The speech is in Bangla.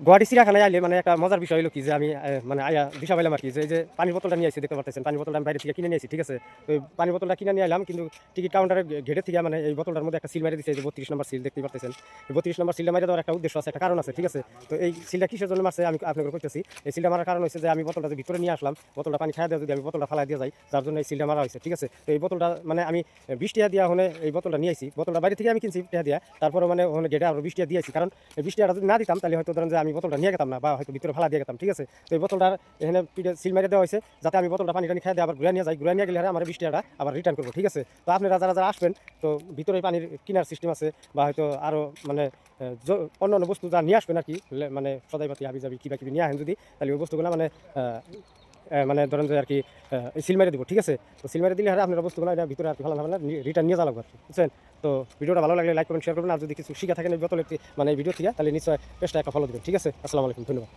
গুয়াহাটি চিড়িয়াখানায় আইলে মানে একটা মজার বিষয় হলো কি যে আমি মানে আয়া দিশা পাইলাম আর কি যে পানির বোতলটা নিয়ে আসছি, দেখতে পাচ্ছেন পানির বোতলটা আমি বাইরে থেকে কিনে নিয়েছি, ঠিক আছে। তো পানির বোতলটা কিনে নিয়ে এলাম, কিন্তু টিকিট কাউন্টারের গেটের থেকে মানে এই বোতলটার মধ্যে একটা সিল মেরে দিচ্ছে, যে 32 নম্বর সিল, দেখতে পাচ্ছেন। 32 নম্বর সিলটা মেরে দেওয়ার একটা উদ্দেশ্য আছে, একটা কারণ আছে, ঠিক আছে। তো এই সিলটা কিসের জন্য মারছে আমি আপনাকে কইতেছি। এই সিলটা মারার কারণ হচ্ছে যে আমি বোতলটা ভিতরে নিয়ে আসলাম, বোতলটা পানি খাওয়া দেওয়া যদি আমি বোতলটা ফালাই দিয়ে যাই, যার জন্য এই সিলটা মারা হয়েছে, ঠিক আছে। তো এই বোতলটা মানে আমি 20 টাকা দিয়া ওখানে এই বোতলটা নিয়ে আসি, বোতলটা বাইরে থেকে আমি কিনছি টাকা দিয়া, তারপরে মানে ওখানে গেটে আরো 20 টাকা দিয়েছি, কারণ এই 20 টাকাটা যদি না দিতাম তাহলে হয়তো ধরেন যে আমি বোতলটা নিয়ে গেতাম না, বা হয়তো ভিতরে ফালা দিয়ে গেতাম, ঠিক আছে। তো এই বোতলটার এখানে সিল মেরে দেওয়া হয়েছে যাতে আমি বোতলটা পানি টানি খাই দিয়ে আবার ঘুরে নিয়ে যাই, ঘুরে নিয়ে গেলে আমার 20 টাকাটা আবার রিটার্ন করবো, ঠিক আছে। তো আপনারা যারা যারা আসবেন, তো ভিতরে পানির কেনার সিস্টেম আছে, বা হয়তো আরো মানে অন্য অন্য বস্তু যা নিয়ে আসবেন আর কি, মানে সদাইপাতি হাবি যাবি কিবা কিবি নিয়ে আসেন যদি, তাহলে ওই বস্তুগুলো মানে মানে ধরেন যে আর কি সিল মেরে দিব, ঠিক আছে। তো সিল মেরে দিলে আর আপনারা বস্তুগুলো এটা ভিতরে আর কি ভালো না রিটার্ন নিয়ে যাওয়া লাগবে, বুঝছেন। তো ভিডিওটা ভালো লাগলে লাইক করবেন, শেয়ার করবেন, আর যদি কিছু শিখা থাকেন এই বোতলের মানে ভিডিও থেকে, তাহলে নিশ্চয় পেজটা একটা ফলো দেবেন, ঠিক আছে। আসসালামু আলাইকুম, ধন্যবাদ।